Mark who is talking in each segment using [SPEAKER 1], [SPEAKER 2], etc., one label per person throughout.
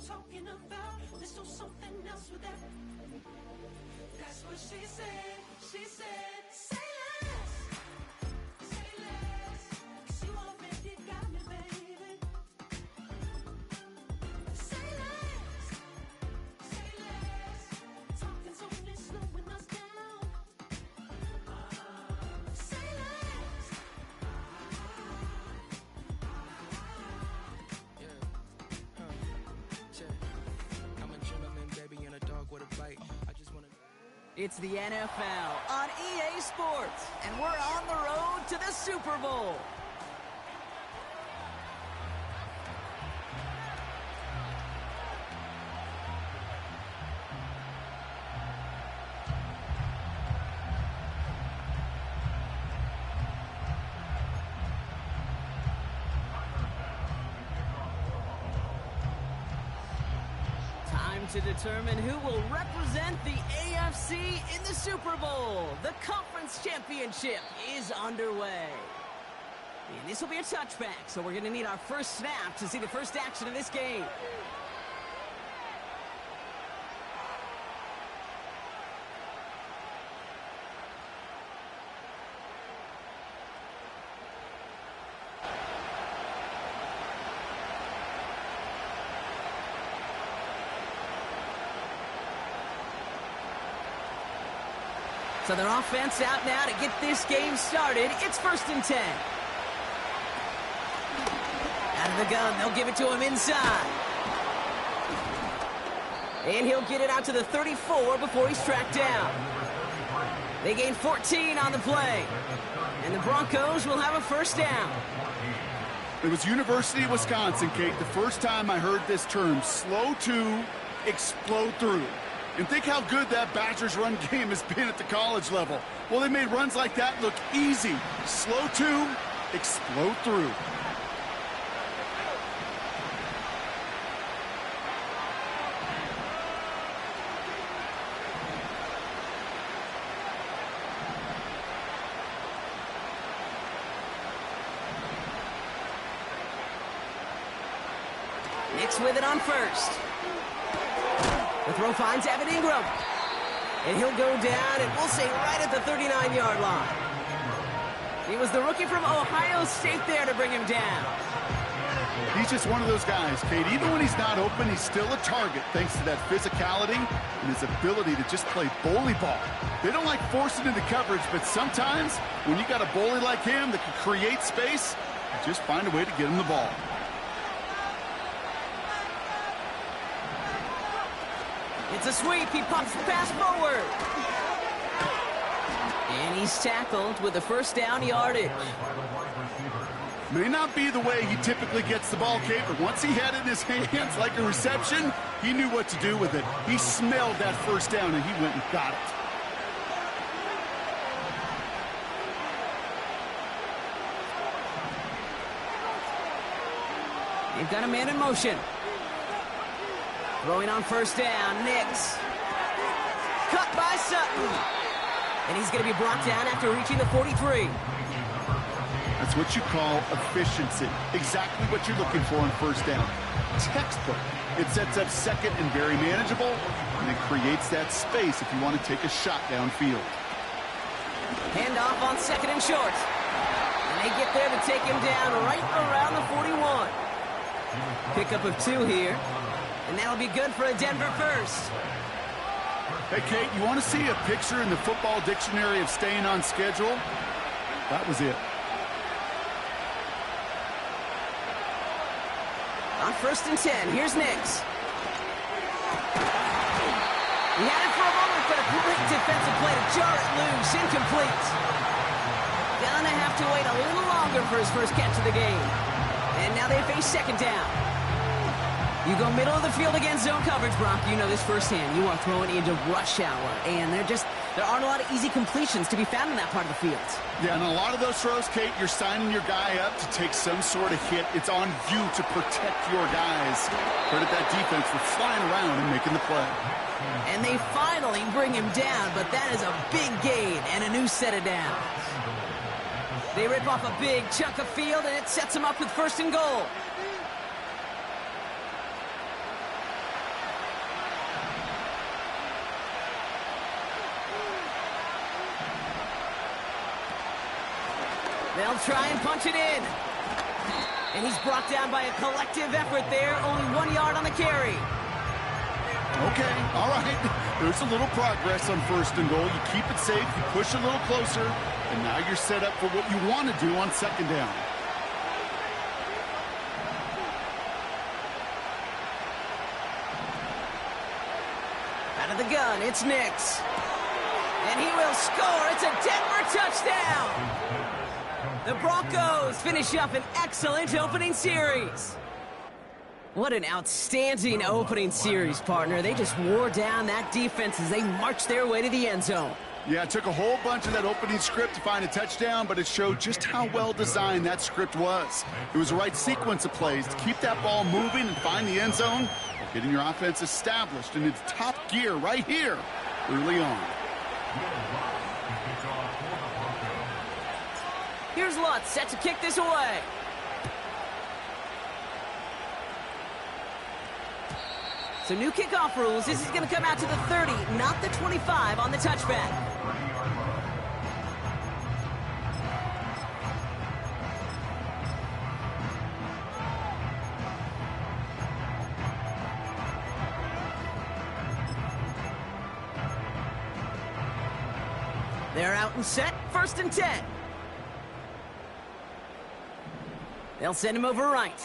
[SPEAKER 1] talking about. Let's do something else with that. That's what she said. She said, say less. Say less. 'Cause you already got me, baby. Say less. Say less. Talking's only slowing us down. Say less.
[SPEAKER 2] I'm a gentleman, baby, and a dog with a bite. I just wanna.
[SPEAKER 3] It's the NFL on EA Sports, and we're on the road to the Super Bowl. Time to determine who will represent the AFC in the Super Bowl. The Conference Championship is underway. And this will be a touchback, so we're going to need our first snap to see the first action of this game. So their offense out now to get this game started. It's 1st and 10. Out of the gun, they'll give it to him inside. And he'll get it out to the 34 before he's tracked down. They gain 14 on the play. And the Broncos will have a first down.
[SPEAKER 4] It was University of Wisconsin, Kate, the first time I heard this term, slow to explode through. And think how good that Badgers run game has been at the college level. Well, they made runs like that look easy. Slow to explode through.
[SPEAKER 3] Nix with it on first. The throw finds Evan Ingram. And he'll go down, and we'll say right at the 39-yard line. He was the rookie from Ohio State there to bring him down.
[SPEAKER 4] He's just one of those guys, Kate. Even when he's not open, he's still a target thanks to that physicality and his ability to just play bully ball. They don't like forcing into coverage, but sometimes when you got a bully like him that can create space, you just find a way to get him the ball.
[SPEAKER 3] It's a sweep. He pops the pass forward. And he's tackled with a first down yardage.
[SPEAKER 4] May not be the way he typically gets the ball, Kate, but once he had it in his hands like a reception, he knew what to do with it. He smelled that first down, and he went and got it.
[SPEAKER 3] They've got a man in motion. Throwing on first down, Nix. Cut by Sutton. And he's going to be brought down after reaching the 43.
[SPEAKER 4] That's what you call efficiency. Exactly what you're looking for on first down. Textbook. It sets up second and very manageable, and it creates that space if you want to take a shot downfield.
[SPEAKER 3] Handoff on second and short. And they get there to take him down right around the 41. Pickup of 2 here. And that'll be good for a Denver first.
[SPEAKER 4] Hey, Kate, you want to see a picture in the football dictionary of staying on schedule? That was it.
[SPEAKER 3] On 1st and 10, here's Nix. He had it for a moment, but a great defensive play to jar it loose. Incomplete. Gonna have to wait a little longer for his first catch of the game. And now they face second down. You go middle of the field against zone coverage, Brock. You know this firsthand. You are throwing into rush hour, and there aren't a lot of easy completions to be found in that part of the field.
[SPEAKER 4] Yeah, and a lot of those throws, Kate, you're signing your guy up to take some sort of hit. It's on you to protect your guys. Credit that defense for flying around and making the play.
[SPEAKER 3] And they finally bring him down, but that is a big gain and a new set of downs. They rip off a big chunk of field, and it sets them up with 1st and goal. They'll try and punch it in. And he's brought down by a collective effort there. Only 1 yard on the carry.
[SPEAKER 4] Okay, all right. There's a little progress on 1st and goal. You keep it safe, you push a little closer, and now you're set up for what you want to do on 2nd down.
[SPEAKER 3] Out of the gun, it's Nix. And he will score. It's a Denver touchdown. The Broncos finish up an excellent opening series. What an outstanding opening series, partner. They just wore down that defense as they marched their way to the end zone.
[SPEAKER 4] Yeah, it took a whole bunch of that opening script to find a touchdown, but it showed just how well designed that script was. It was the right sequence of plays to keep that ball moving and find the end zone, while getting your offense established in its top gear right here early on.
[SPEAKER 3] Here's Lutz set to kick this away. So new kickoff rules. This is going to come out to the 30, not the 25 on the touchback. They're out and set. 1st and 10. They'll send him over right.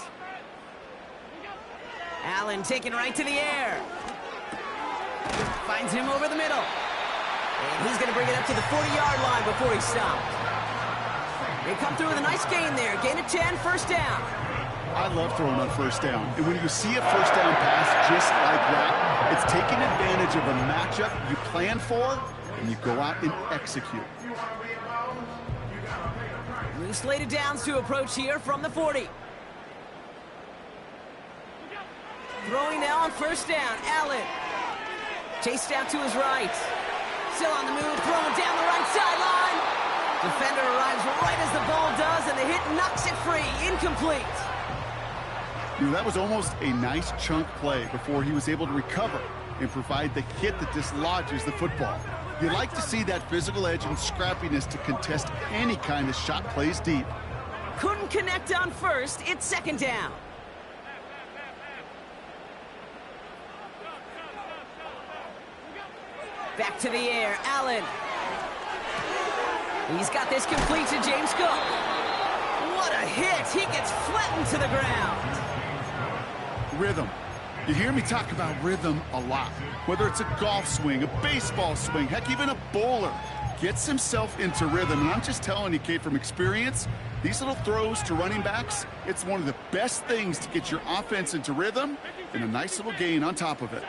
[SPEAKER 3] Allen taken right to the air. Finds him over the middle. And he's going to bring it up to the 40-yard line before he's stopped. They come through with a nice gain there. Gain of 10, 1st down.
[SPEAKER 4] I love throwing on 1st down. And when you see a 1st down pass just like that, it's taking advantage of a matchup you plan for, and you go out and execute.
[SPEAKER 3] New slated downs to approach here from the 40. Throwing now on 1st down. Allen. Chased out to his right. Still on the move, throwing down the right sideline. Defender arrives right as the ball does, and the hit knocks it free. Incomplete.
[SPEAKER 4] You know, that was almost a nice chunk play before he was able to recover and provide the hit that dislodges the football. You like to see that physical edge and scrappiness to contest any kind of shot plays deep.
[SPEAKER 3] Couldn't connect on 1st. It's 2nd down. Back to the air, Allen. He's got this complete to James Cook. What a hit! He gets flattened to the ground.
[SPEAKER 4] Rhythm. You hear me talk about rhythm a lot. Whether it's a golf swing, a baseball swing, heck, even a bowler gets himself into rhythm. And I'm just telling you, Kate, from experience, these little throws to running backs, it's one of the best things to get your offense into rhythm and a nice little gain on top of it.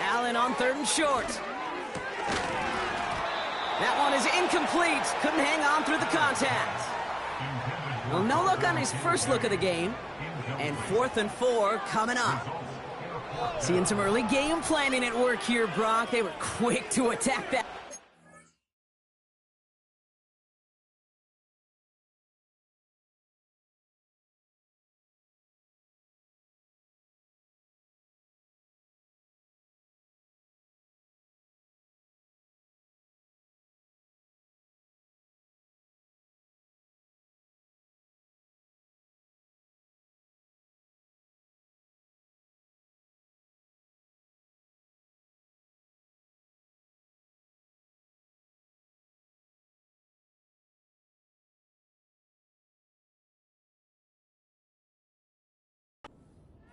[SPEAKER 3] Allen on 3rd and short. That one is incomplete. Couldn't hang on through the contact. Well, no look on his first look of the game. And 4th and 4 coming up. Seeing some early game planning at work here, Brock. They were quick to attack that.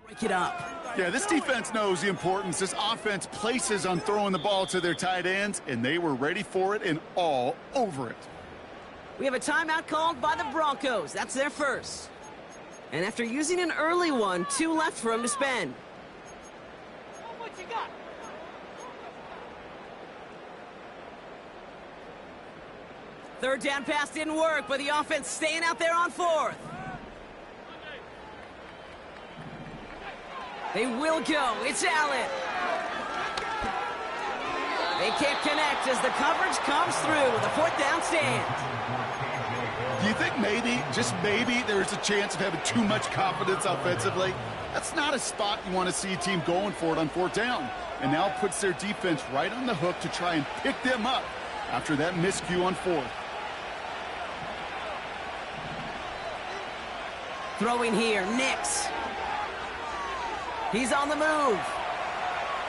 [SPEAKER 3] Break it up.
[SPEAKER 4] Yeah, this defense knows the importance this offense places on throwing the ball to their tight ends, and they were ready for it and all over it.
[SPEAKER 3] We have a timeout called by the Broncos. That's their first. And after using an early one, 2 left for him to spend. What you got? Third down pass didn't work, but the offense staying out there on 4th. They will go. It's Allen. They can't connect as the coverage comes through with a 4th down stand.
[SPEAKER 4] Do you think maybe, just maybe, there's a chance of having too much confidence offensively? That's not a spot you want to see a team going for it on 4th down. And now it puts their defense right on the hook to try and pick them up after that miscue on 4th.
[SPEAKER 3] Throwing here, Nix. He's on the move.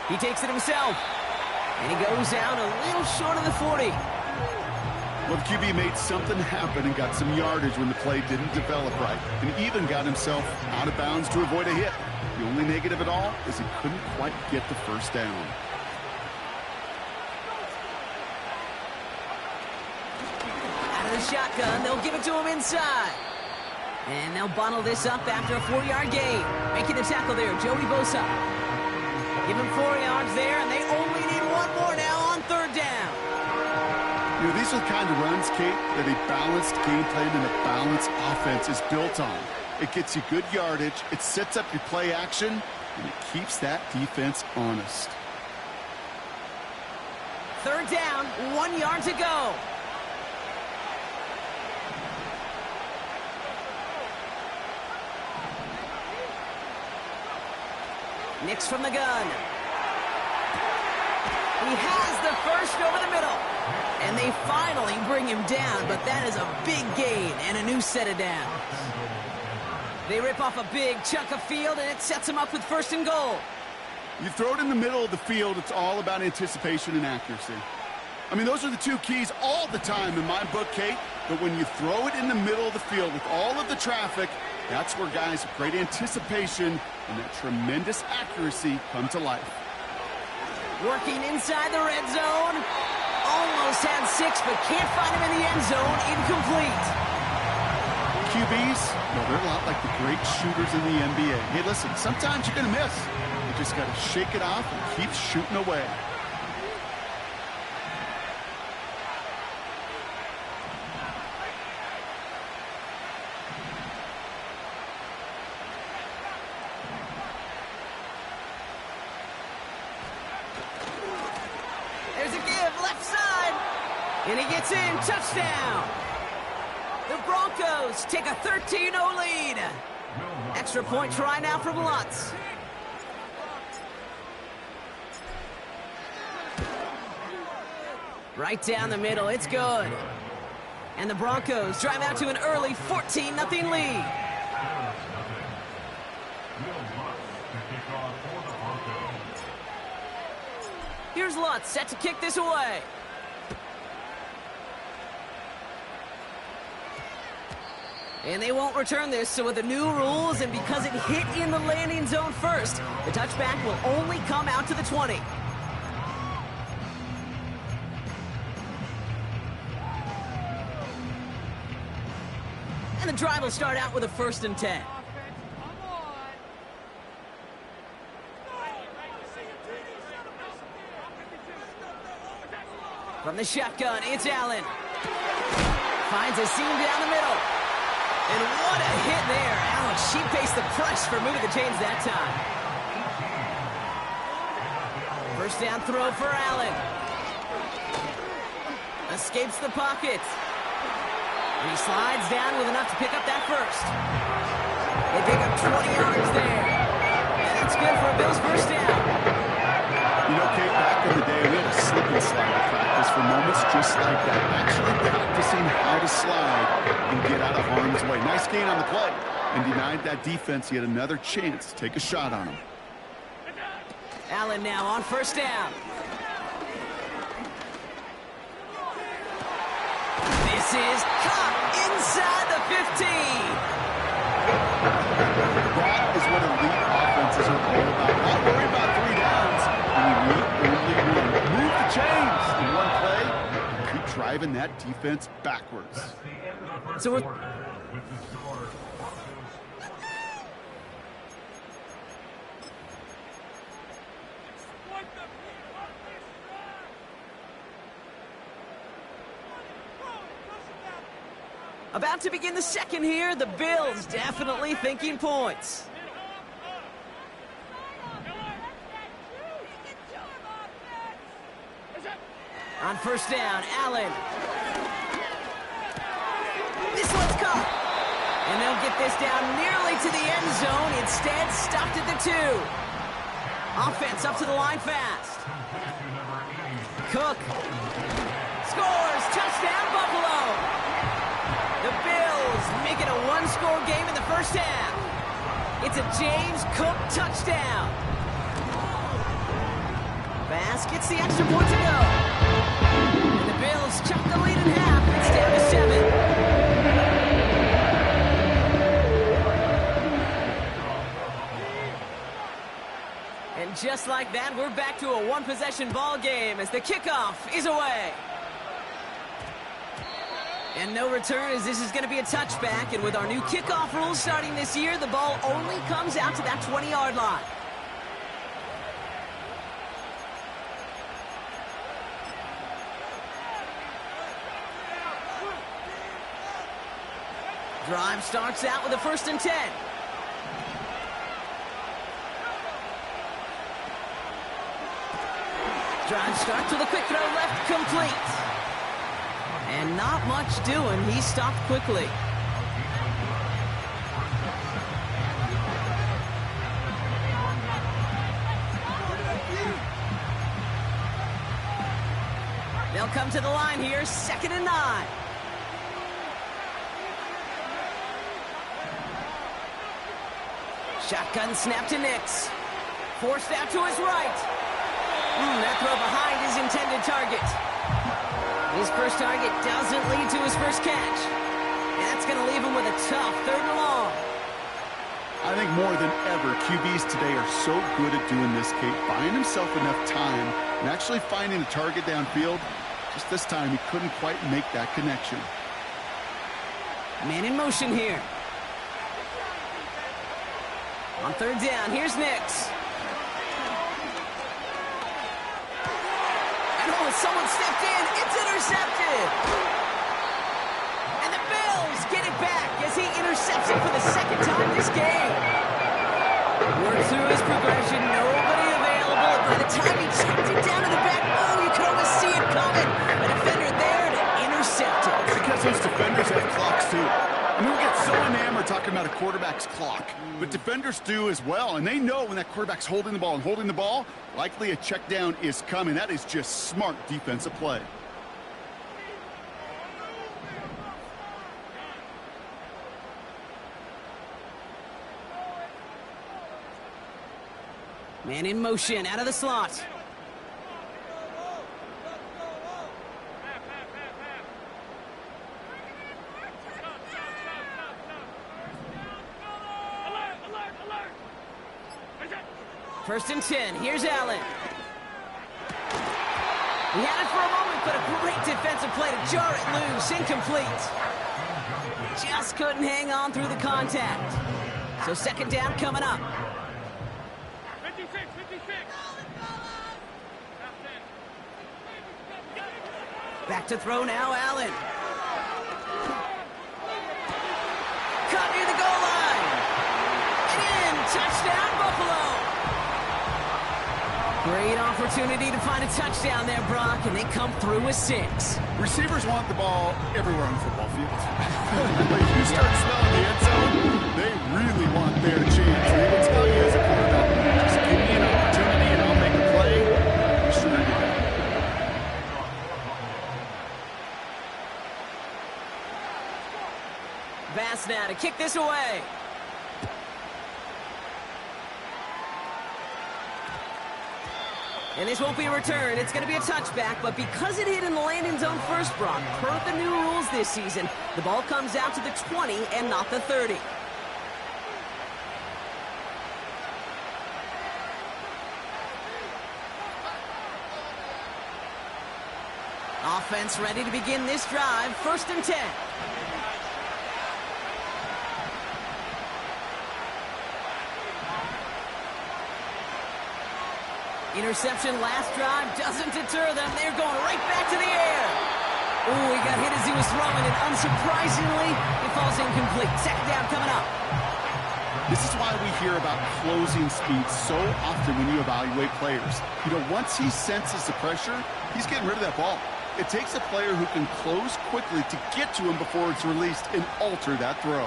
[SPEAKER 3] He takes it himself. And he goes out a little short of the 40.
[SPEAKER 4] Well, the QB made something happen and got some yardage when the play didn't develop right, and even got himself out of bounds to avoid a hit. The only negative at all is he couldn't quite get the first down.
[SPEAKER 3] Out of the shotgun, they'll give it to him inside. And they'll bundle this up after a 4-yard gain. Making the tackle there, Joey Bosa. Give him 4 yards there, and they only need one more now on third down.
[SPEAKER 4] You know, these are the kind of runs, Kate, that a balanced game plan and a balanced offense is built on. It gets you good yardage, it sets up your play action, and it keeps that defense honest.
[SPEAKER 3] Third down, 1 yard to go. Nix from the gun. He has the first over the middle. And they finally bring him down, but that is a big gain and a new set of downs. They rip off a big chunk of field, and it sets them up with first and goal.
[SPEAKER 4] You throw it in the middle of the field, it's all about anticipation and accuracy. I mean, those are the two keys all the time in my book, Kate. But when you throw it in the middle of the field with all of the traffic, that's where guys with great anticipation and that tremendous accuracy come to life.
[SPEAKER 3] Working inside the red zone. Almost had 6, but can't find him in the end zone. Incomplete.
[SPEAKER 4] QBs, well, they're a lot like the great shooters in the NBA. Hey, listen, sometimes you're going to miss. You just got to shake it off and keep shooting away.
[SPEAKER 3] There's a give, left side. And he gets in, touchdown. The Broncos take a 13-0 lead. Extra point try now from Lutz. Right down the middle, it's good. And the Broncos drive out to an early 14-0 lead. Here's Lutz, set to kick this away. And they won't return this, so with the new rules and because it hit in the landing zone first, the touchback will only come out to the 20. And the drive will start out with a 1st and 10. From the shotgun, it's Allen. Finds a seam down the middle. And what a hit there. Alex, she faced the press for moving the chains that time. First down throw for Allen. Escapes the pocket. And he slides down with enough to pick up that first. They pick up 20 yards there. And that's good for a Bills first down.
[SPEAKER 4] You know, Kate, back in the day, we had a slip and slide practice for moments just like that. Actually practicing how to slide and get out of harm's way. Nice gain on the play. And denied that defense yet another chance to take a shot on him.
[SPEAKER 3] Allen now on first down. This is caught inside the 15.
[SPEAKER 4] That is what elite offenses are all about. Not worry about 3 downs. You need only one. Move the chains in one play and keep driving that defense backwards.
[SPEAKER 3] So we're... About to begin the second here. The Bills definitely thinking points. On first down, Allen. This one's caught. And they'll get this down nearly to the end zone. Instead, stopped at the 2. Offense up to the line fast. Cook scores. Touchdown, Buffalo. The Bills make it a 1-score game in the first first half. It's a James Cook touchdown. Bass gets the extra point to go. And the Bills chop the lead in half. It's down to 7. And just like that, we're back to a one-possession ball game as the kickoff is away. And no return, as this is going to be a touchback. And with our new kickoff rules starting this year, the ball only comes out to that 20-yard line. Drive starts out with a 1st and 10. Drive starts with a quick throw left, complete. And not much doing. He stopped quickly. They'll come to the line here, 2nd and 9. Shotgun snap to Nix. Forced out to his right. That throw behind his intended target. His first target doesn't lead to his first catch. And that's going to leave him with a tough 3rd and long.
[SPEAKER 4] I think more than ever, QBs today are so good at doing this, Kate, buying himself enough time and actually finding a target downfield. Just this time, he couldn't quite make that connection.
[SPEAKER 3] Man in motion here. On 3rd down, here's Nix. And someone stepped in. It's intercepted. And the Bills get it back as he intercepts it for the 2nd time this game. Works through his progression. Nobody available. By the time he checked it down to the back, you could almost see it coming. A defender there to intercept it.
[SPEAKER 4] Because those defenders have clocks, too. I mean, we get so enamored talking about a quarterback's clock, but defenders do as well, and they know when that quarterback's holding the ball and holding the ball, likely a check down is coming. That is just smart defensive play.
[SPEAKER 3] Man in motion, out of the slot. First and 10. Here's Allen. He had it for a moment, but a great defensive play to jar it loose. Incomplete. Just couldn't hang on through the contact. So 2nd down coming up.
[SPEAKER 5] 56.
[SPEAKER 3] Back to throw now, Allen. Caught near the goal line. And in. Touchdown, Buffalo. Great opportunity to find a touchdown there, Brock, and they come through with 6.
[SPEAKER 4] Receivers want the ball everywhere on the football field. But if you start smelling the end zone, they really want their chance. They will tell you as a quarterback, just give me an opportunity and I'll make a play. Sure you will.
[SPEAKER 3] Bass now to kick this away. And this won't be a return. It's going to be a touchback, but because it hit in the landing zone first, Brock, per the new rules this season, the ball comes out to the 20 and not the 30. Offense ready to begin this drive. 1st and 10. Interception last drive doesn't deter them. They're going right back to the air. Ooh, he got hit as he was throwing, and unsurprisingly, it falls incomplete. 2nd down coming up.
[SPEAKER 4] This is why we hear about closing speed so often when you evaluate players. You know, once he senses the pressure, he's getting rid of that ball. It takes a player who can close quickly to get to him before it's released and alter that throw.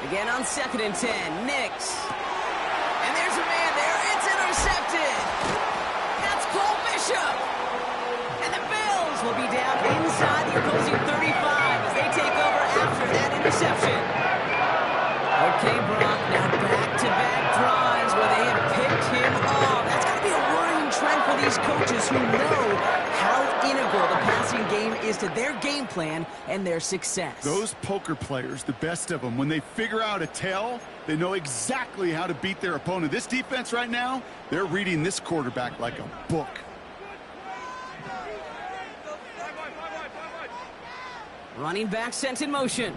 [SPEAKER 3] Again on 2nd and 10, Nix. And there's a man there. It's intercepted. That's Cole Bishop. And the Bills will be down inside the opposing 35 as they take over after that interception. interception. Okay, Brock, now back-to-back drives where they have picked him off. That's got to be a worrying trend for these coaches who know how integral the passing game is to their game plan and their success.
[SPEAKER 4] Those poker players, the best of them, when they figure out a tell, they know exactly how to beat their opponent. This defense right now, they're reading this quarterback like a book.
[SPEAKER 3] Running back sent in motion.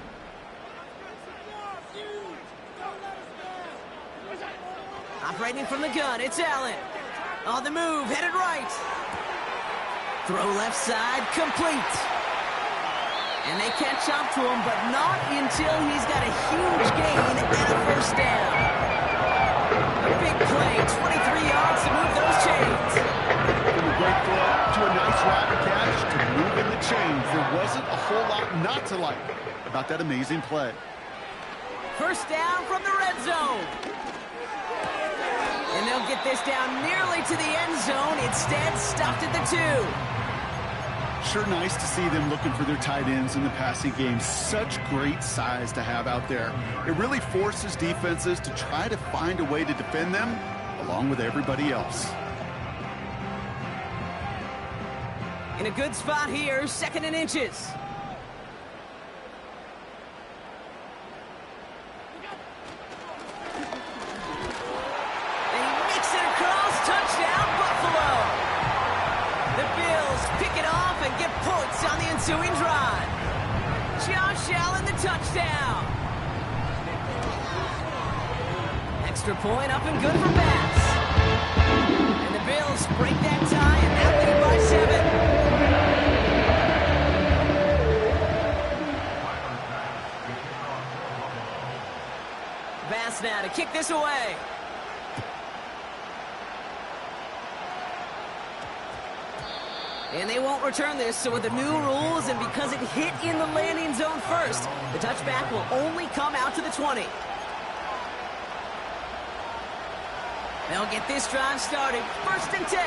[SPEAKER 3] Operating from the gun, it's Allen. On the move, headed right. Throw left side, complete. And they catch up to him, but not until he's got a huge gain and a first down. A big play, 23 yards to move those chains.
[SPEAKER 4] From a great throw to a nice rapid catch to moving the chains. There wasn't a whole lot not to like about that amazing play.
[SPEAKER 3] First down from the red zone. And they'll get this down nearly to the end zone. Instead, stopped at the 2.
[SPEAKER 4] Sure nice to see them looking for their tight ends in the passing game. Such great size to have out there. It really forces defenses to try to find a way to defend them along with everybody else.
[SPEAKER 3] In a good spot here, 2nd and inches. On the ensuing drive. Josh Allen, the touchdown. Extra point up and good for Bass. And the Bills break that tie and now lead by 7. Bass now to kick this away. And they won't return this, so with the new rules and because it hit in the landing zone first, the touchback will only come out to the 20. They'll get this drive started, 1st and 10.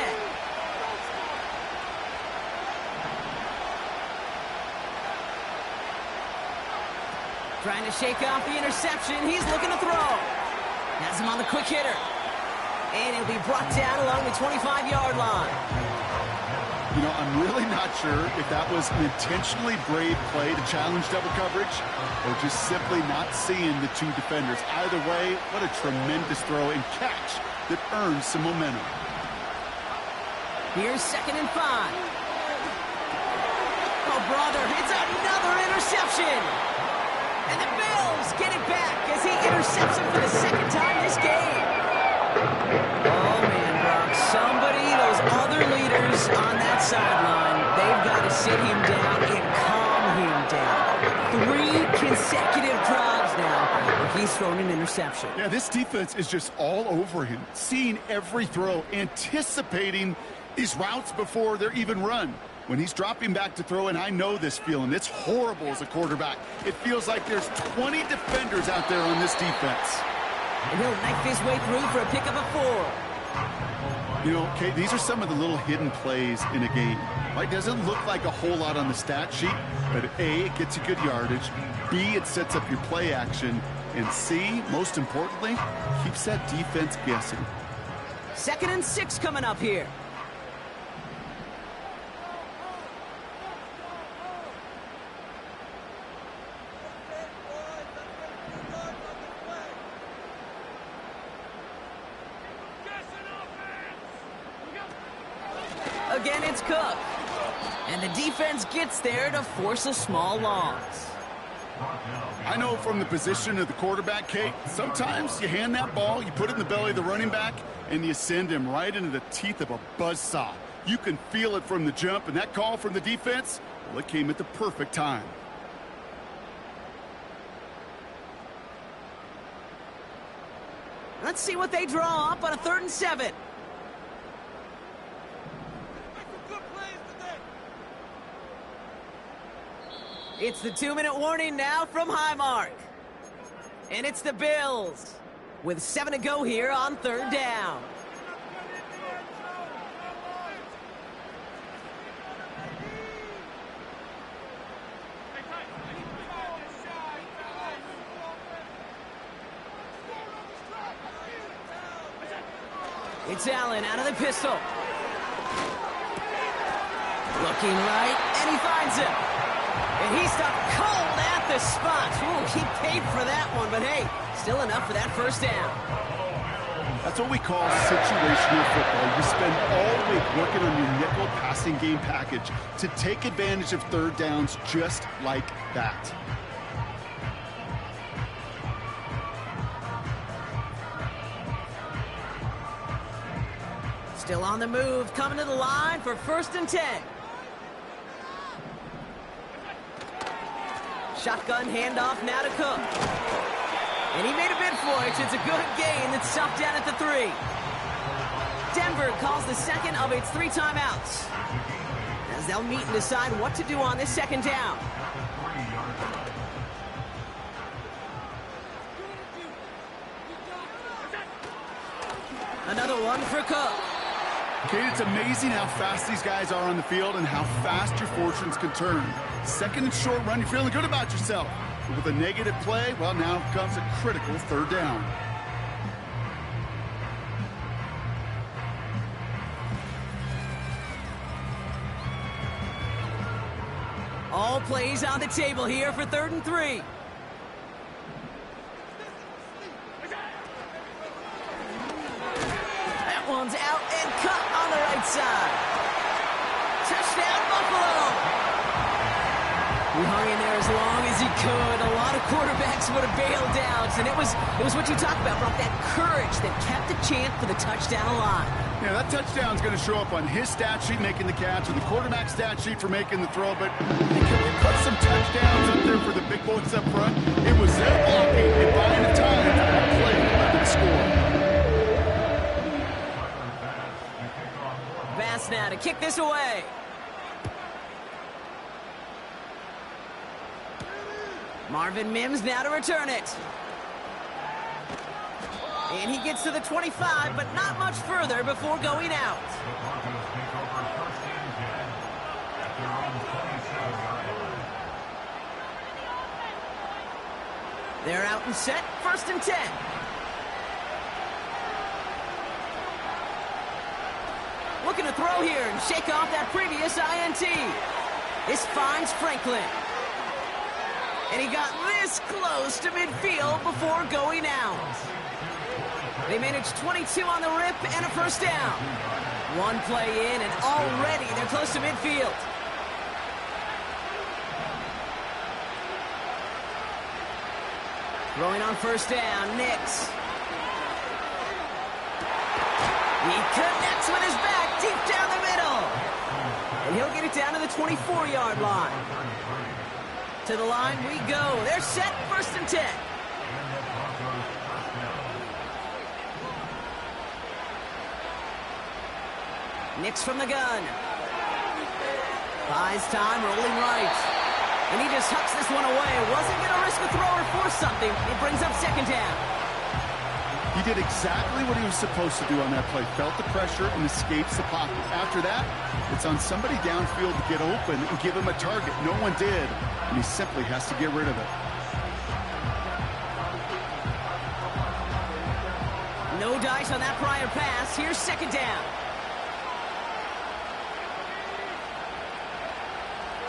[SPEAKER 3] Trying to shake off the interception. He's looking to throw. Has him on the quick hitter. And he'll be brought down along the 25-yard line.
[SPEAKER 4] You know, I'm really not sure if that was an intentionally brave play to challenge double coverage or just simply not seeing the two defenders. Either way, what a tremendous throw and catch that earns some momentum.
[SPEAKER 3] Here's 2nd and 5. Oh, brother, it's another interception. And the Bills get it back as he intercepts him for the 2nd time this game. Oh, man, Brock, somebody, those other leaders on that sideline, they've got to sit him down and calm him down. 3 consecutive drives now where he's thrown an interception.
[SPEAKER 4] Yeah, this defense is just all over him, seeing every throw, anticipating these routes before they're even run. When he's dropping back to throw, and I know this feeling, it's horrible as a quarterback. It feels like there's 20 defenders out there on this defense.
[SPEAKER 3] And he'll knife his way through for a pickup of 4.
[SPEAKER 4] You know, Kate, these are some of the little hidden plays in a game. Right? Doesn't look like a whole lot on the stat sheet, but A, it gets you good yardage. B, it sets up your play action. And C, most importantly, keeps that defense guessing.
[SPEAKER 3] 2nd and 6 coming up here. Again, it's Cook. And the defense gets there to force a small loss.
[SPEAKER 4] I know from the position of the quarterback, Kate, sometimes you hand that ball, you put it in the belly of the running back, and you send him right into the teeth of a buzzsaw. You can feel it from the jump, and that call from the defense, well, it came at the perfect time.
[SPEAKER 3] Let's see what they draw up on a 3rd and 7. It's the 2-minute warning now from Highmark. And it's the Bills with 7 to go here on 3rd down. It's Allen out of the pistol. Looking right, and he finds him. And he stopped cold at the spot. Ooh, he paid for that one, but hey, still enough for that first down.
[SPEAKER 4] That's what we call situational football. You spend all week working on your nickel passing game package to take advantage of third downs just like that.
[SPEAKER 3] Still on the move, coming to the line for 1st and 10. Shotgun handoff now to Cook. And he made a bid for it. It's a good gain that's stopped down at the 3. Denver calls the second of its 3 timeouts, as they'll meet and decide what to do on this 2nd down. Another one for Cook.
[SPEAKER 4] Kate, it's amazing how fast these guys are on the field and how fast your fortunes can turn. 2nd and short run, you're feeling good about yourself. But with a negative play, well, now comes a critical 3rd down.
[SPEAKER 3] All plays on the table here for 3rd and 3. That one's out and cut on the right side. Touchdown, Buffalo. He hung in there as long as he could. A lot of quarterbacks would have bailed out, and it was what you talked about, Brock, that courage that kept the chant for the touchdown alive.
[SPEAKER 4] Yeah, that touchdown's going to show up on his stat sheet making the catch or the quarterback stat sheet for making the throw, but can we put some touchdowns up there for the big boys up front? It was their blocking and buying the time for that play to score.
[SPEAKER 3] Bass now to kick this away. Marvin Mims now to return it. And he gets to the 25, but not much further before going out. They're out and set, 1st and 10. Looking to throw here and shake off that previous INT. This finds Franklin. And he got this close to midfield before going out. They managed 22 on the rip and a 1st down. One play in and already they're close to midfield. Throwing on 1st down, Nix. He connects with his back deep down the middle. And he'll get it down to the 24-yard line. To the line we go. They're set, 1st and 10. Nix from the gun. Buys time, rolling right. And he just hucks this one away. Wasn't going to risk a throw or force something. It brings up 2nd down.
[SPEAKER 4] He did exactly what he was supposed to do on that play. Felt the pressure and escapes the pocket. After that, it's on somebody downfield to get open and give him a target. No one did, and he simply has to get rid of it.
[SPEAKER 3] No dice on that prior pass. Here's 2nd down.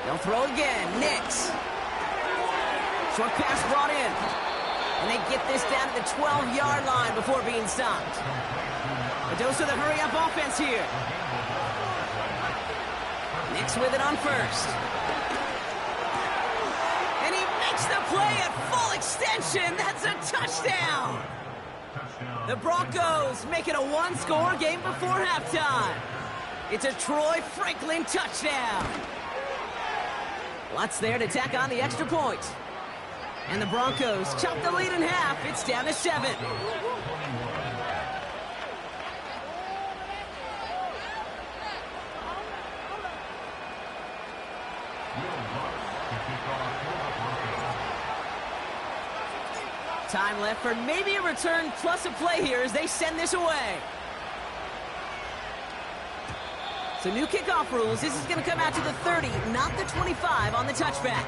[SPEAKER 3] They'll throw again. Nix. Short pass brought in. And they get this down to the 12-yard line before being stopped. A dose of the hurry-up offense here. Nix with it on 1st. And he makes the play at full extension. That's a touchdown. The Broncos make it a 1-score game before halftime. It's a Troy Franklin touchdown. Lots there to tack on the extra point. And the Broncos chop the lead in half. It's down to 7. Time left for maybe a return plus a play here as they send this away. So new kickoff rules. This is going to come out to the 30, not the 25 on the touchback.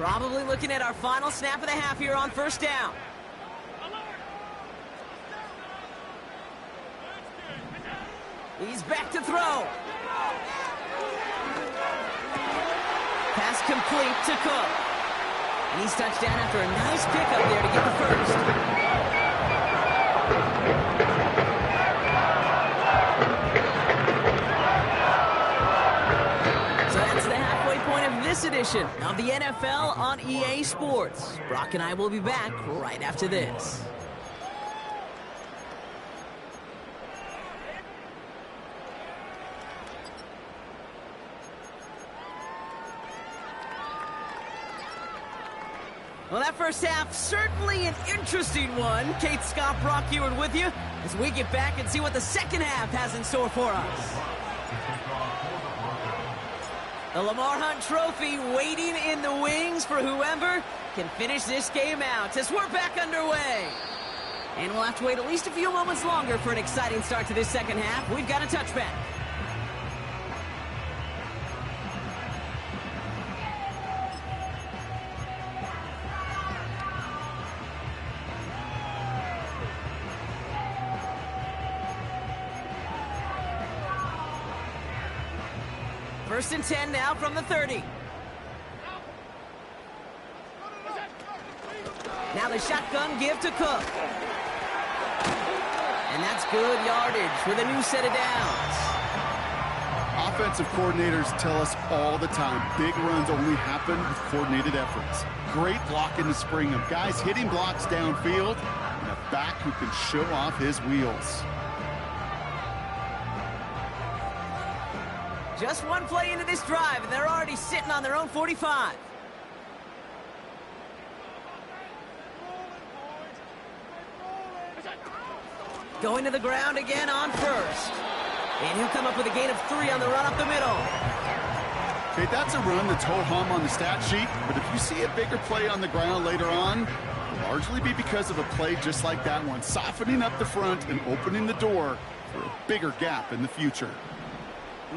[SPEAKER 3] Probably looking at our final snap of the half here on first down. He's back to throw. Pass complete to Cook. And he's touchdown after a nice pickup there to get the first. So that's the halfway point of this edition of the NFL on EA Sports. Brock and I will be back right after this. Well, that first half, certainly an interesting one. Kate, Scott, Brock Ewart with you as we get back and see what the second half has in store for us. The Lamar Hunt Trophy waiting in the wings for whoever can finish this game out as we're back underway. And we'll have to wait at least a few moments longer for an exciting start to this second half. We've got a touchback. First and 10 now from the 30. Now the shotgun give to Cook. And that's good yardage with a new set of downs.
[SPEAKER 4] Offensive coordinators tell us all the time, big runs only happen with coordinated efforts. Great block in the spring of guys hitting blocks downfield and a back who can show off his wheels.
[SPEAKER 3] Just one play into this drive, and they're already sitting on their own 45. Going to the ground again on first. And he'll come up with a gain of 3 on the run up the middle.
[SPEAKER 4] Okay, that's a run that's ho-hum on the stat sheet, but if you see a bigger play on the ground later on, it'll largely be because of a play just like that one, softening up the front and opening the door for a bigger gap in the future.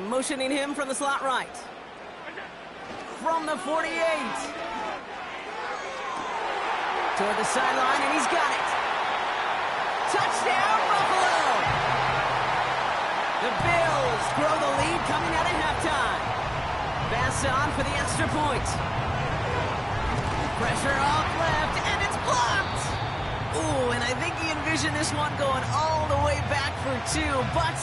[SPEAKER 3] Motioning him from the slot right. From the 48. Toward the sideline, and he's got it. Touchdown, Buffalo! The Bills grow the lead coming out of halftime. Pass on for the extra point. Pressure off left, and it's blocked! Ooh, and I think he envisioned this one going all the way back for 2, but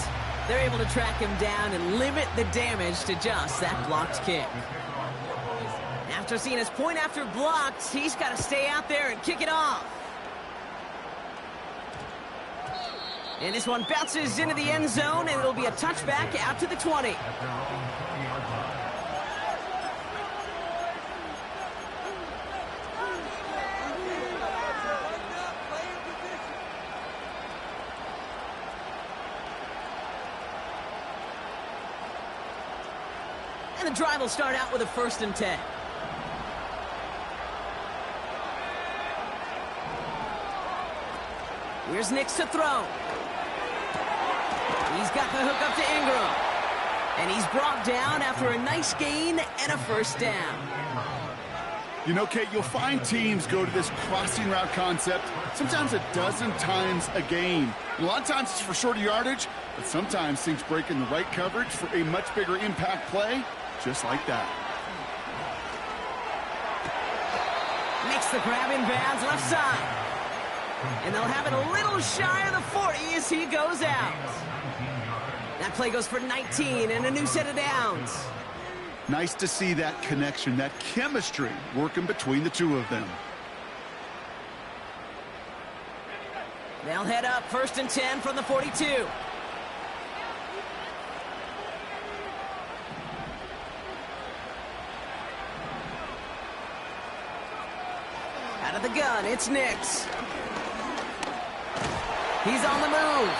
[SPEAKER 3] they're able to track him down and limit the damage to just that blocked kick. After seeing his point after blocked, he's got to stay out there and kick it off. And this one bounces into the end zone, and it'll be a touchback out to the 20. And the drive will start out with a 1st and 10. Here's Nix to throw. He's got the hook up to Ingram. And he's brought down after a nice gain and a 1st down.
[SPEAKER 4] You know, Kate, you'll find teams go to this crossing route concept sometimes a dozen times a game. And a lot of times it's for shorter yardage, but sometimes things break in the right coverage for a much bigger impact play, just like that.
[SPEAKER 3] Makes the grab in bounds left side. And they'll have it a little shy of the 40 as he goes out. That play goes for 19 and a new set of downs.
[SPEAKER 4] Nice to see that connection, that chemistry working between the two of them.
[SPEAKER 3] They'll head up 1st and 10 from the 42. Out of the gun, it's Nix. He's on the move.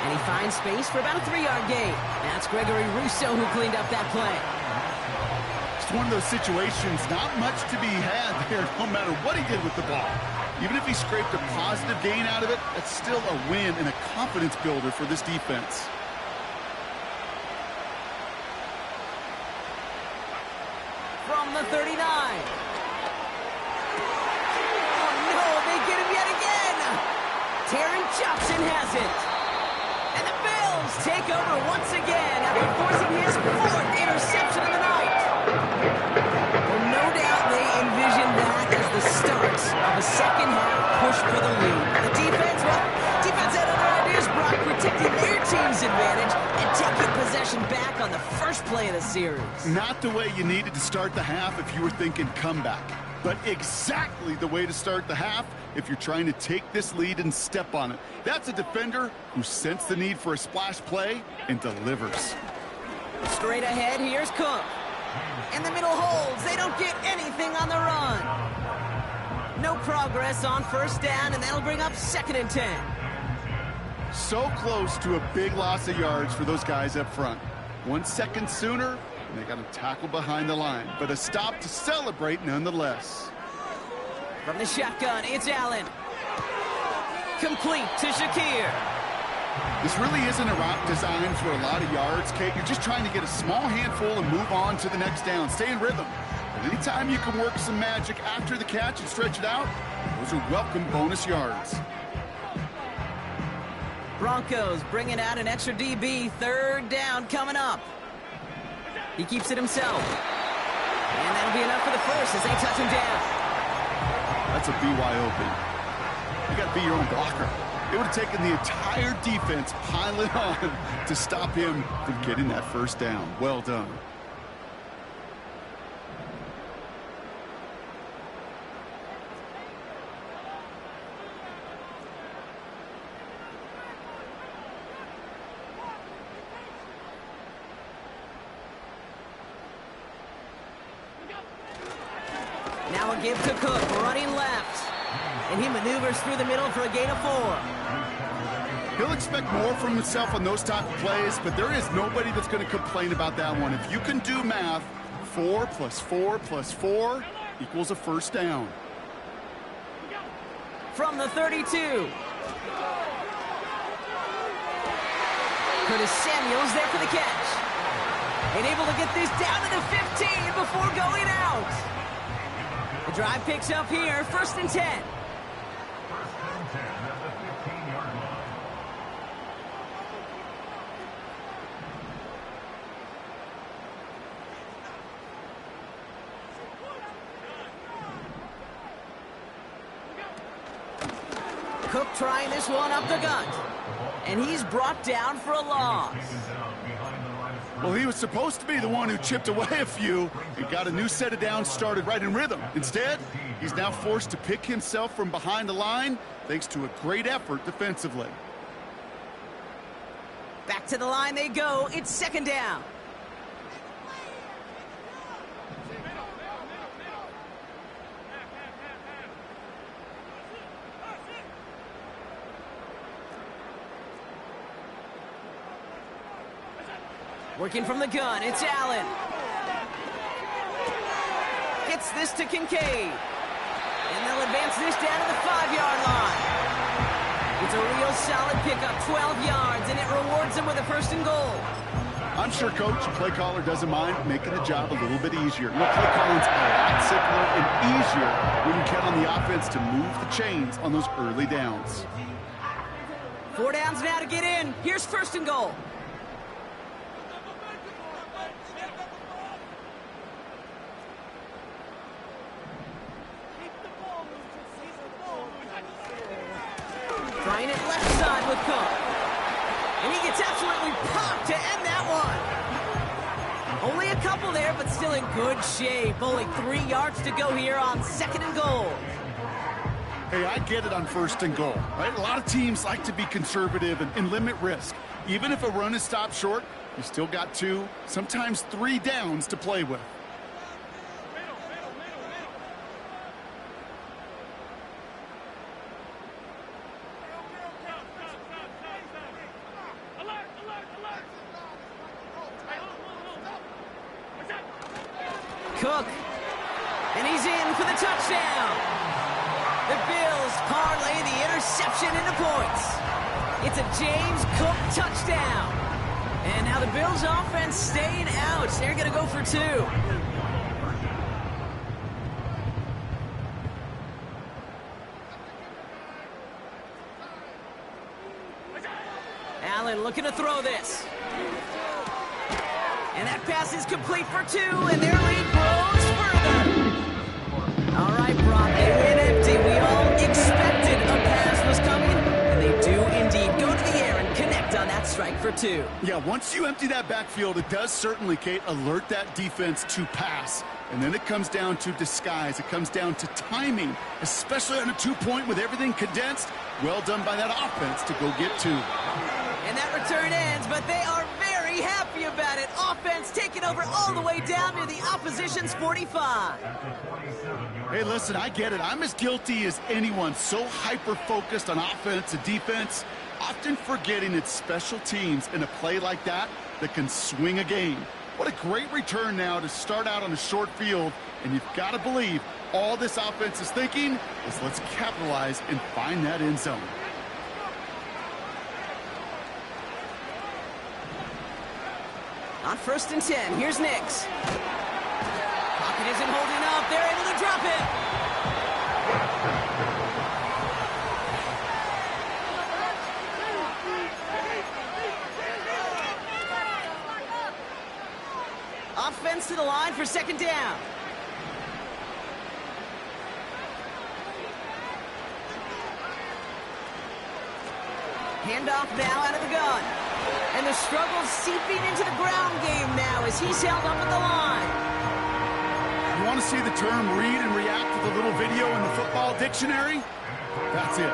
[SPEAKER 3] And he finds space for about a 3-yard gain. That's Gregory Rousseau who cleaned up that play.
[SPEAKER 4] It's one of those situations, not much to be had there, no matter what he did with the ball. Even if he scraped a positive gain out of it, that's still a win and a confidence builder for this defense. From
[SPEAKER 3] the 39. Taron Johnson has it. And the Bills take over once again after forcing his 4th interception of the night. Well, no doubt they envisioned that as the start of a second-half push for the lead. The defense had other ideas, Brock, protecting their team's advantage and taking possession back on the first play of the series.
[SPEAKER 4] Not the way you needed to start the half if you were thinking comeback, but exactly the way to start the half if you're trying to take this lead and step on it. That's a defender who sensed the need for a splash play and delivers.
[SPEAKER 3] Straight ahead, here's Cook. In the middle holds, they don't get anything on the run. No progress on first down, and that'll bring up 2nd and 10.
[SPEAKER 4] So close to a big loss of yards for those guys up front. 1 second sooner, and they got to tackle behind the line. But a stop to celebrate nonetheless.
[SPEAKER 3] From the shotgun, it's Allen. Complete to Shakir.
[SPEAKER 4] This really isn't a route designed for a lot of yards, Kate. You're just trying to get a small handful and move on to the next down. Stay in rhythm. But anytime you can work some magic after the catch and stretch it out, those are welcome bonus yards.
[SPEAKER 3] Broncos bringing out an extra DB. 3rd down coming up. He keeps it himself. And that'll be enough for the first as they touch him down.
[SPEAKER 4] That's a BYOB. You got to be your own blocker. It would have taken the entire defense piling on to stop him from getting that first down. Well done.
[SPEAKER 3] Now a give to Cook, running left. And he maneuvers through the middle for a gain of 4.
[SPEAKER 4] He'll expect more from himself on those type of plays, but there is nobody that's going to complain about that one. If you can do math, 4 plus 4 plus 4 equals a first down.
[SPEAKER 3] From the 32. Curtis Samuel's there for the catch. And able to get this down to the 15 before going out. The drive picks up here, 1st and 10. Cook trying this one up the gut. And he's brought down for a loss.
[SPEAKER 4] Well, he was supposed to be the one who chipped away a few and got a new set of downs started right in rhythm. Instead, he's now forced to pick himself from behind the line thanks to a great effort defensively.
[SPEAKER 3] Back to the line they go. It's 2nd down. Working from the gun, it's Allen. Gets this to Kincaid. And they'll advance this down to the 5-yard line. It's a real solid pickup, 12 yards, and it rewards them with a 1st and goal.
[SPEAKER 4] I'm sure Coach and play caller doesn't mind making the job a little bit easier. You know, play calling's a lot simpler and easier when you count on the offense to move the chains on those early downs.
[SPEAKER 3] 4 downs now to get in. Here's 1st and goal. Trying it left side with Cook. And he gets absolutely popped to end that one. Only a couple there, but still in good shape. Only 3 yards to go here on 2nd and goal.
[SPEAKER 4] Hey, I get it on 1st and goal, right? A lot of teams like to be conservative and limit risk. Even if a run is stopped short, you still got 2, sometimes 3 downs to play with.
[SPEAKER 3] Cook, and he's in for the touchdown. The Bills parlay the interception into points. It's a James Cook touchdown. And now the Bills offense staying out. They're going to go for 2. Allen looking to throw this. And that pass is complete for 2, and their lead grows further. All right, Brock, they win empty. We all expected a pass was coming, and they do indeed go to the air and connect on that strike for 2.
[SPEAKER 4] Yeah, once you empty that backfield, it does certainly, Kate, alert that defense to pass. And then it comes down to disguise. It comes down to timing, especially on a 2-point with everything condensed. Well done by that offense to go get 2.
[SPEAKER 3] And that return ends, but they are very happy about it. Offense taking over all the way down near the opposition's 45.
[SPEAKER 4] Hey, listen, I get it. I'm as guilty as anyone. So hyper-focused on offense and defense, often forgetting it's special teams in a play like that can swing a game. What a great return now to start out on a short field, and you've got to believe all this offense is thinking is let's capitalize and find that end zone.
[SPEAKER 3] On 1st and 10, here's Nix. Pocket isn't holding up. They're able to drop it. Offense to the line for 2nd down. Handoff now out of the gun. And the struggle seeping into the ground game now as he's held up at the line.
[SPEAKER 4] You want to see the term read and react with a little video in the football dictionary? That's it.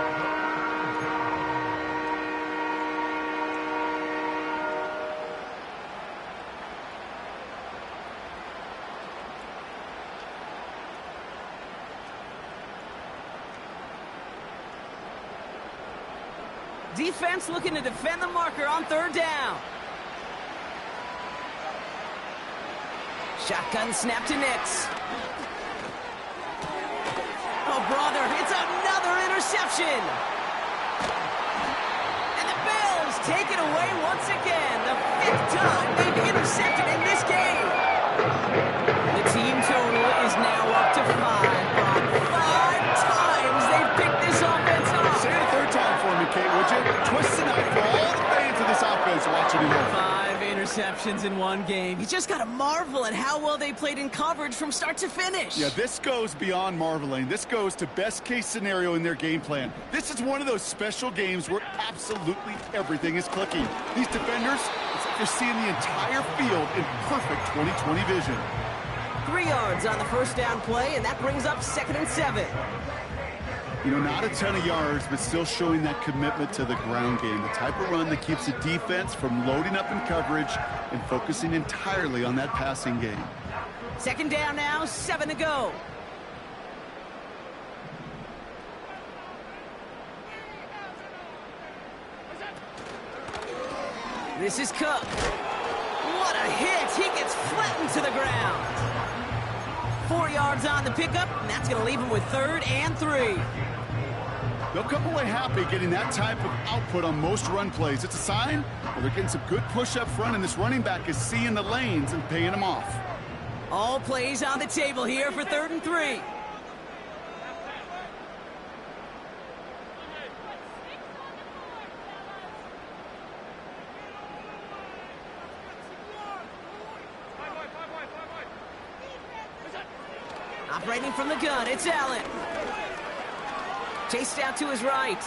[SPEAKER 3] Defense looking to defend the marker on 3rd down. Shotgun snap to Nix. Oh, brother, it's another interception. And the Bills take it away once again. The 5th time they've intercepted in this game. The team total is now up to 5. 5 times they've picked this offense up.
[SPEAKER 4] Say it a 3rd time for me, Kate, would you? Twist it out for all the fans of this offense watching it over.
[SPEAKER 3] 5 interceptions in one game. You just got to marvel at how well they played in coverage from start to finish.
[SPEAKER 4] Yeah, this goes beyond marveling. This goes to best-case scenario in their game plan. This is one of those special games where absolutely everything is clicking. These defenders, it's like they're seeing the entire field in perfect 20/20 vision.
[SPEAKER 3] 3 yards on the 1st down play, and that brings up 2nd and 7.
[SPEAKER 4] You know, not a ton of yards, but still showing that commitment to the ground game. The type of run that keeps the defense from loading up in coverage and focusing entirely on that passing game.
[SPEAKER 3] 2nd down now, 7 to go. This is Cook. What a hit! He gets flattened to the ground. 4 yards on the pickup, and that's going to leave him with 3rd and 3.
[SPEAKER 4] They'll come away happy getting that type of output on most run plays. It's a sign well, they're getting some good push up front, and this running back is seeing the lanes and paying them off.
[SPEAKER 3] All plays on the table here for 3rd and 3. Operating from the gun, it's Allen. Chased out to his right.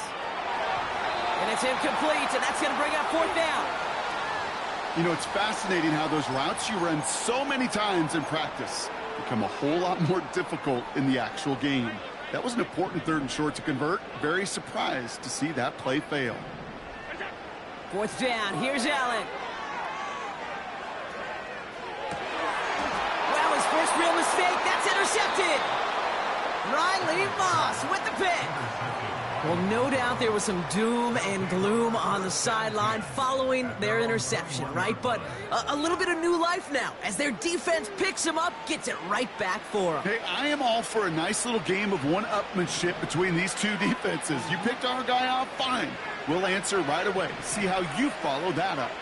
[SPEAKER 3] And it's incomplete, and that's going to bring up 4th down.
[SPEAKER 4] You know, it's fascinating how those routes you run so many times in practice become a whole lot more difficult in the actual game. That was an important 3rd and short to convert. Very surprised to see that play fail.
[SPEAKER 3] 4th down, here's Allen. Well, his first real mistake, that's intercepted. Riley Moss with the pick. Well, no doubt there was some doom and gloom on the sideline following their interception, right? But a little bit of new life now as their defense picks him up, gets it right back for him.
[SPEAKER 4] Hey, I am all for a nice little game of one-upmanship between these two defenses. You picked our guy off, fine. We'll answer right away. See how you follow that up.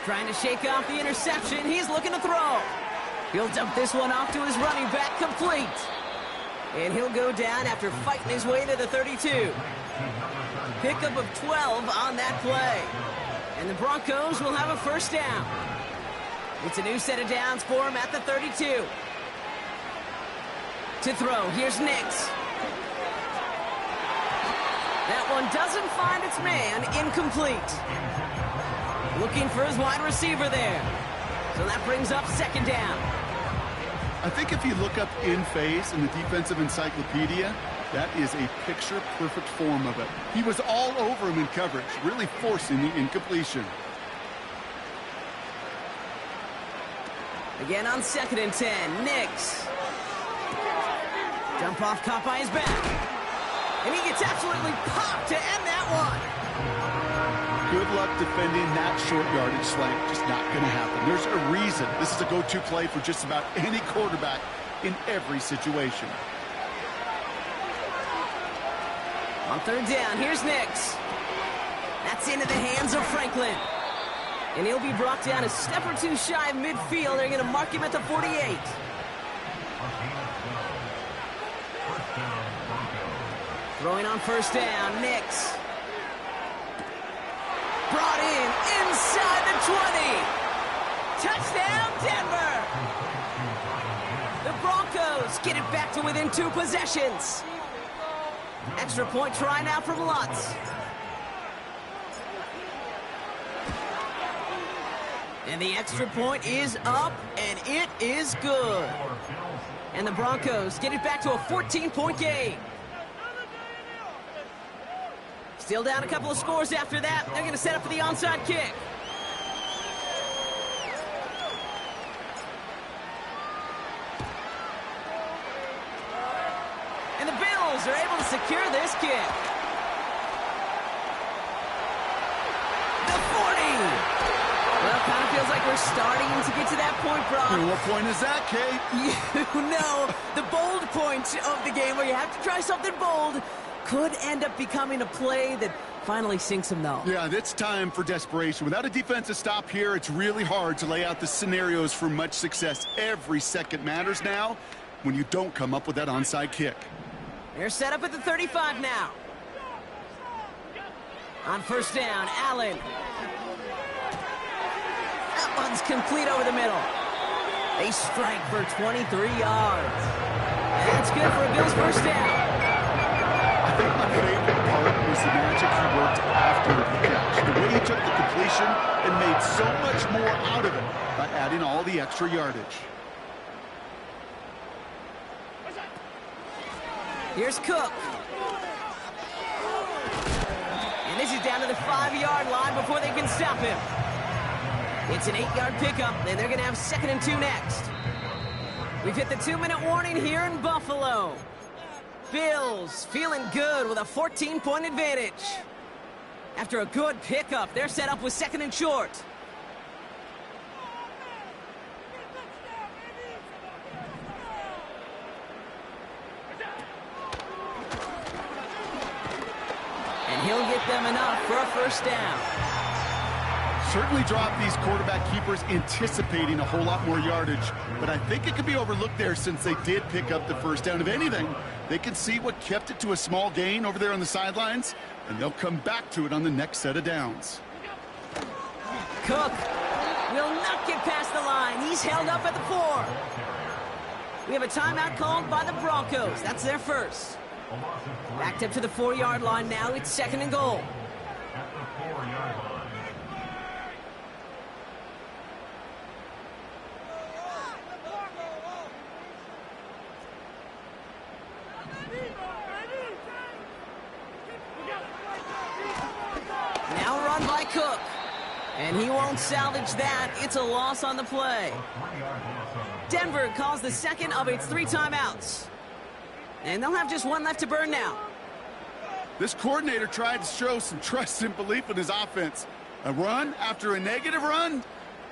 [SPEAKER 3] Trying to shake off the interception. He's looking to throw. He'll dump this one off to his running back, complete. And he'll go down after fighting his way to the 32. Pickup of 12 on that play. And the Broncos will have a first down. It's a new set of downs for him at the 32. To throw, here's Nix. That one doesn't find its man, incomplete. Looking for his wide receiver there. So that brings up second down.
[SPEAKER 4] I think if you look up in phase in the defensive encyclopedia, that is a picture-perfect form of it. He was all over him in coverage, really forcing the incompletion.
[SPEAKER 3] Again on 2nd and 10, Nix. Dump off caught by his back. And he gets absolutely popped to end that one.
[SPEAKER 4] Good luck defending that short yardage slant. Just not going to happen. There's a reason this is a go-to play for just about any quarterback in every situation.
[SPEAKER 3] On 3rd down, here's Nix. That's into the hands of Franklin. And he'll be brought down a step or two shy of midfield. They're going to mark him at the 48. Throwing on 1st down, Nix. Brought in inside the 20. Touchdown, Denver. The Broncos get it back to within 2 possessions. Extra point try now from Lutz. And the extra point is up, and it is good. And the Broncos get it back to a 14-point game. Still down a couple of scores after that. They're going to set up for the onside kick. And the Bills are able to secure this kick. The 40. Well, it kind of feels like we're starting to get to that point, Brock.
[SPEAKER 4] And what point is that, Kate?
[SPEAKER 3] You know, the bold point of the game where you have to try something bold could end up becoming a play that finally sinks him, though.
[SPEAKER 4] Yeah, it's time for desperation. Without a defensive stop here, it's really hard to lay out the scenarios for much success. Every second matters now when you don't come up with that onside kick.
[SPEAKER 3] They're set up at the 35 now. On 1st down, Allen. That one's complete over the middle. They strike for 23 yards. That's good for a Bills first down.
[SPEAKER 4] I think my favorite part was the magic he worked after the catch. The way he took the completion and made so much more out of it by adding all the extra yardage.
[SPEAKER 3] Here's Cook. And this is down to the 5-yard line before they can stop him. It's an 8-yard pickup, and they're going to have 2nd and 2 next. We've hit the 2-minute warning here in Buffalo. Bills feeling good with a 14-point advantage. After a good pickup, they're set up with 2nd and short. And he'll get them enough for a first down.
[SPEAKER 4] Certainly dropped these quarterback keepers anticipating a whole lot more yardage, but I think it could be overlooked there since they did pick up the first down. If anything, they can see what kept it to a small gain over there on the sidelines, and they'll come back to it on the next set of downs.
[SPEAKER 3] Cook will not get past the line. He's held up at the 4. We have a timeout called by the Broncos. That's their first. Backed up to the 4-yard line now. It's 2nd and goal. Now run by Cook. And he won't salvage that. It's a loss on the play. Denver calls the second of its 3 timeouts. And they'll have just 1 left to burn now.
[SPEAKER 4] This coordinator tried to show some trust and belief in his offense. A run after a negative run?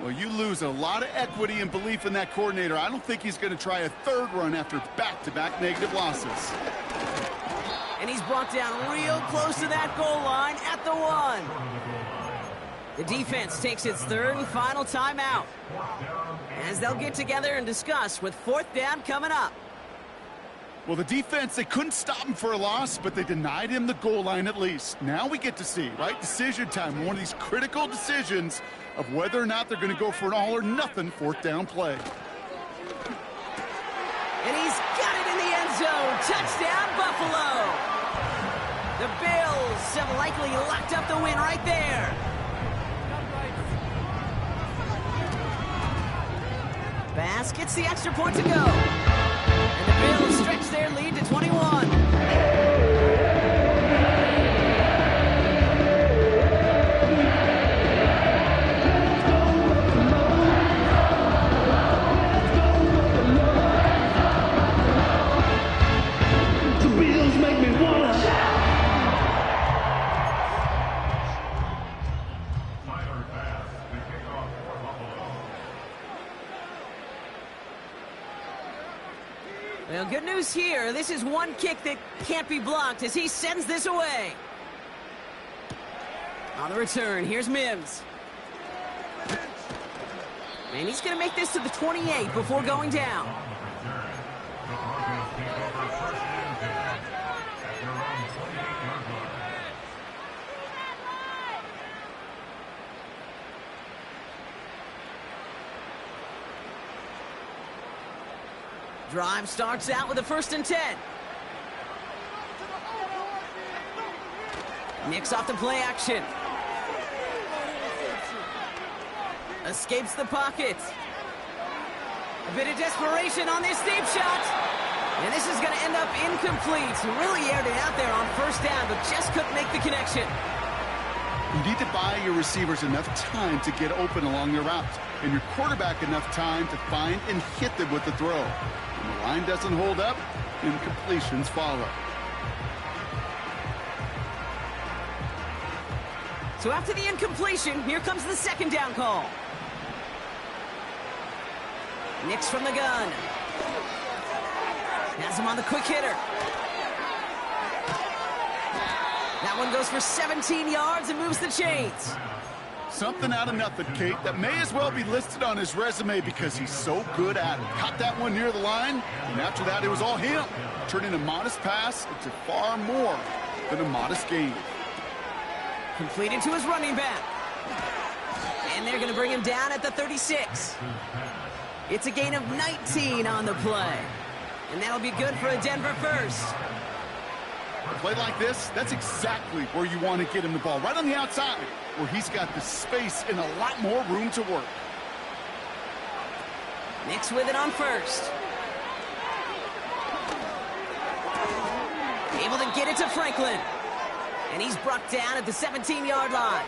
[SPEAKER 4] Well, you lose a lot of equity and belief in that coordinator. I don't think he's going to try a 3rd run after back-to-back negative losses.
[SPEAKER 3] And he's brought down real close to that goal line at the 1. The defense takes its 3rd and final timeout, as they'll get together and discuss with 4th down coming up.
[SPEAKER 4] Well, the defense, they couldn't stop him for a loss, but they denied him the goal line at least. Now we get to see, right, decision time, one of these critical decisions of whether or not they're going to go for an all-or-nothing fourth down play.
[SPEAKER 3] And he's got it in the end zone. Touchdown, Buffalo. The Bills have likely locked up the win right there. Bass gets the extra point to go. And the Bills stretch their lead to 21. Well, good news here. This is one kick that can't be blocked as he sends this away. On the return, here's Mims. And he's going to make this to the 28 before going down. Drive starts out with a 1st and 10. Nicks off the play action. Escapes the pocket. A bit of desperation on this deep shot. And this is going to end up incomplete. Really aired it out there on 1st down, but just couldn't make the connection.
[SPEAKER 4] You need to buy your receivers enough time to get open along their route, and your quarterback enough time to find and hit them with the throw. When the line doesn't hold up, incompletions follow.
[SPEAKER 3] So after the incompletion, here comes the 2nd down call. Nicks from the gun. Has him on the quick hitter. That one goes for 17 yards and moves the chains.
[SPEAKER 4] Something out of nothing, Kate, that may as well be listed on his resume because he's so good at it. Caught that one near the line, and after that, it was all him. Turning a modest pass into far more than a modest gain.
[SPEAKER 3] Completed to his running back. And they're going to bring him down at the 36. It's a gain of 19 on the play. And that'll be good for a Denver first.
[SPEAKER 4] A play like this, that's exactly where you want to get him the ball. Right on the outside, where he's got the space and a lot more room to work.
[SPEAKER 3] Nicks with it on 1st. Able to get it to Franklin. And he's brought down at the 17-yard line.